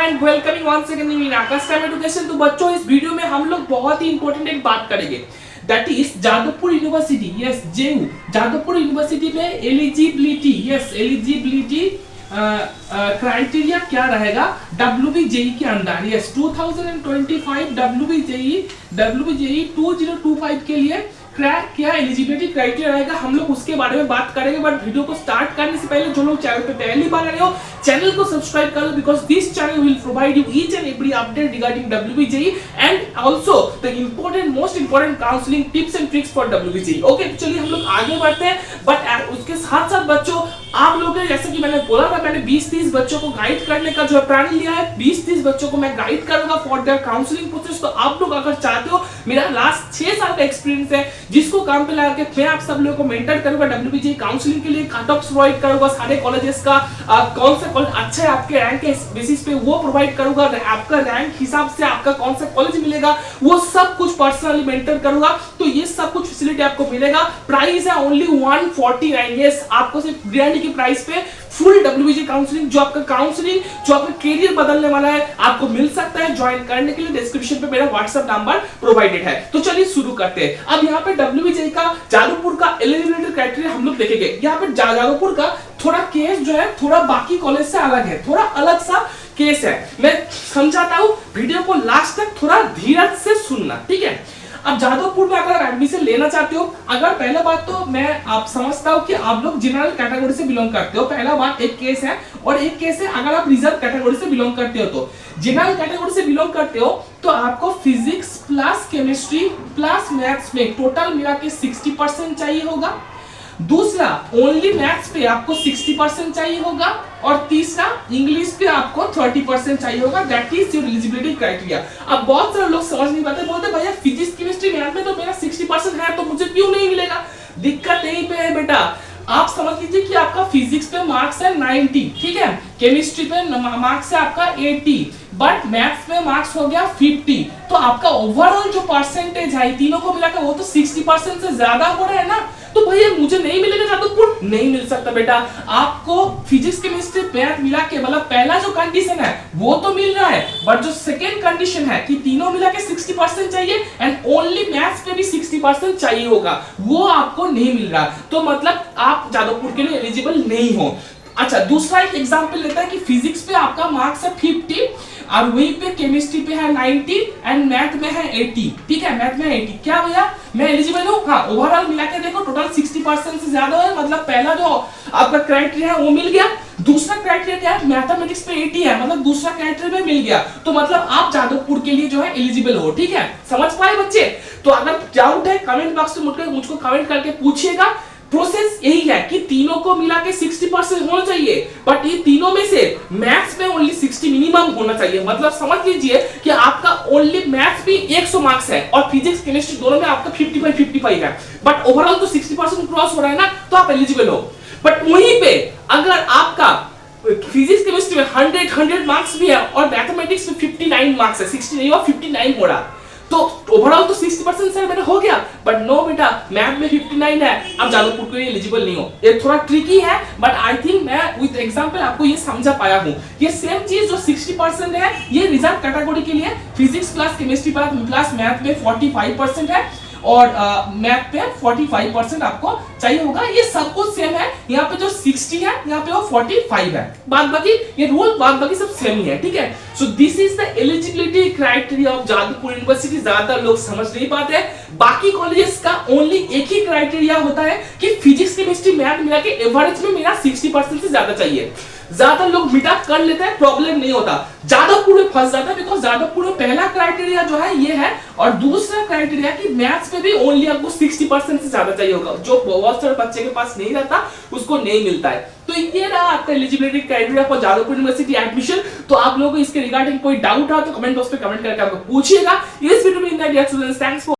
And welcoming once again in Aakash time education. तो बच्चों, इस वीडियो में हम लोग बहुत ही इंपॉर्टेंट एक बात करेंगे, that is Jadavpur university. Yes, जेयू Jadavpur university में एलिजिबिलिटी क्राइटेरिया क्या रहेगा WBJE के अंदर। यस, 2025 WBJE 2025 के लिए क्या एलिजिबिलिटी क्राइटेरिया रहेगा, हम लोग उसके बारे में बात करेंगे। बट वीडियो को स्टार्ट करने से पहले जो लोग चैनल पे पहली बार आए हो, चैनल को सब्सक्राइब कर लो, because this channel will provide you each and every update regarding WBJE and also the most important counselling tips and tricks for WBJE। Okay, तो चलिए हम लोग आगे बढ़ते हैं। बट उसके साथ साथ बच्चों, आप लोग ने जैसे कि मैंने बोला था, मैंने 20-30 बच्चों को गाइड करने का जो प्लान लिया है, 20-30 बच्चों को मैं गाइड करूंगा फॉर देयर काउंसलिंग प्रोसेस। तो आप लोग अगर चाहते हो, मेरा लास्ट 6 साल का एक्सपीरियंस है जिसको काम पे लगा के मैं आप सब लोगों को मेंटर करूंगा WBJE काउंसलिंग के लिए, कट ऑफ्स प्रोवाइड करूंगा, सारे कॉलेजेस का कौन सा कॉलेज अच्छा है आपके रैंक के बेसिस पे वो प्रोवाइड करूंगा, आपका रैंक हिसाब से आपका कौन सा कॉलेज मिलेगा वो सब कुछ पर्सनली मेंटर करूंगा। तो ये सब कुछ फैसिलिटी आपको मिलेगा। प्राइस है ओनली 149। यस, आपको सिर्फ ग्रैंड की प्राइस पे फुल WBJE काउंसलिंग, जो आपका कैरियर बदलने वाला है, आपको मिल सकता है। ज्वाइन करने के लिए डिस्क्रिप्शन पे मेरा व्हाट्सएप नंबर प्रोवाइडेड है। तो चलिए शुरू करते हैं। अब यहाँ पे WBJE का जादवपुर का एलिजिबिलिटी क्राइटेरिया हम लोग देखेंगे। यहाँ पे जादवपुर का थोड़ा केस जो है थोड़ा बाकी कॉलेज से अलग है, थोड़ा अलग सा केस है। मैं समझाता हूँ, वीडियो को लास्ट तक थोड़ा धीरज से सुनना, ठीक है। अब जादवपुर में अगर एडमिशन लेना चाहते हो, अगर पहला बात तो मैं आप समझता हूँ कि आप लोग जनरल कैटेगरी से बिलोंग करते हो, पहला बात एक केस है। और एक केस है अगर आप रिजर्व कैटेगरी से बिलोंग करते हो। तो जनरल कैटेगरी से बिलोंग करते हो तो आपको physics plus chemistry plus maths में टोटल मिला के 60% चाहिए होगा। दूसरा, ओनली मैथ्स पे आपको 60% चाहिए होगा। और तीसरा, इंग्लिश पे आपको 30% चाहिए होगा। That is your eligibility criteria. अब बहुत सारे लोग समझ नहीं पाते, बोलते भैया फिजिक्स केमिस्ट्री मैथ में तो मेरा 60% है, तो मुझे क्यों नहीं मिलेगा। दिक्कत यहीं पे है बेटा। आप समझ लीजिए कि आपका फिजिक्स पे मार्क्स है 90, ठीक है, केमिस्ट्री पे मार्क्स है आपका 80, बट मैथ्स में मार्क्स हो गया 50। तो आपका ओवरऑल जो परसेंटेज है तीनों को मिलाकर वो तो 60% से ज्यादा हो रहा है ना। तो भैया मुझे नहीं मिलेगा जादवपुर, नहीं मिल सकता बेटा। आपको फिजिक्स केमिस्ट्री मैथ मिला के, मतलब पहला जो कंडीशन है वो तो मिल रहा है, बट जो सेकेंड कंडीशन है कि तीनों मिला के 60% चाहिए एंड ओनली मैथ्स पे भी 60% चाहिए होगा, वो आपको नहीं मिल रहा। तो मतलब आप जादवपुर के लिए एलिजिबल नहीं हो। अच्छा, दूसरा एक एग्जांपल लेता है कि फिजिक्स पे आपका मार्क्स है 50 और वहीं पे केमिस्ट्री पे है 90 एंड मैथ में है 80, ठीक है, मैथ में 80। क्या भैया मैं एलिजिबल हूँ? हाँ, ओवरऑल मिला के देखो टोटल 60% से ज्यादा है, मतलब पहला जो आपका क्राइटेरिया है वो मिल गया। दूसरा क्राइटेरिया क्या है, मैथमेटिक्स पे 80 है, मतलब दूसरा क्राइटेरिया में मिल गया। तो मतलब आप जादवपुर के लिए जो है एलिजिबल हो, ठीक है। समझ पाए बच्चे? तो अगर डाउट है कमेंट बॉक्स में मुझको कमेंट करके पूछिएगा। प्रोसेस यही है कि तीनों को मिला के 60% होना चाहिए, बट ये तीनों में से मैथ्स में ओनली 60 मिनिमम होना चाहिए। मतलब समझ लीजिए कि आपका ओनली मैथ्स भी 100 मार्क्स है और फिजिक्स केमिस्ट्री दोनों में आपका 55-55 है, बट ओवरऑल तो 60% क्रॉस हो रहा है ना, तो आप एलिजिबल हो। बट वहीं पे अगर आपका फिजिक्स केमिस्ट्री में 100 मार्क्स भी है और मैथमेटिक्स में 59 मार्क्स है, 60 नहीं हुआ 59 हो रहा, तो ओवरऑल तो 60% सर मेरा हो गया, बट नो बेटा, मैथ में 59 है, अब जादवपुर के लिए एलिजिबल नहीं हो। ये थोड़ा ट्रिकी है, बट आई थिंक मैं विद एग्जांपल आपको ये समझा पाया हूं। ये सेम चीज जो 60% है ये रिजर्व कैटेगरी के लिए physics plus chemistry plus math में 45% है और मैथ पे 45% आपको चाहिए होगा। ये सब कुछ सेम है, यहाँ पे जो 60 है यहाँ पे वो 45 है, बाद बाकी ये रूल बाद बाकी सब सेम ही है, ठीक है। So this is the eligibility criteria of Jadavpur university. ज्यादा लोग समझ नहीं पाते हैं। बाकी कॉलेजेस का ओनली एक ही क्राइटेरिया होता है कि फिजिक्स केमिस्ट्री मैथ मिला के एवरेज में मेरा 60% से ज्यादा चाहिए। ज्यादा लोग मीट अप कर लेते हैं, प्रॉब्लम नहीं होता। जादवपुर में फंस जाता है, बिकॉज जादवपुर में पहला क्राइटेरिया जो है ये है और दूसरा क्राइटेरिया कि मैथ्स पे भी ओनली आपको 60% से ज्यादा चाहिए होगा, जो बहुत सारे बच्चे के पास नहीं रहता, उसको नहीं मिलता है। तो ये रहा आपका eligibility criteria for Jadavpur university admission. तो आप लोगों को इसके रिगार्डिंग कोई डाउट है तो कमेंट बॉक्स पे कमेंट करके आपको पूछिएगा। इस वीडियो में थैंक्स फॉर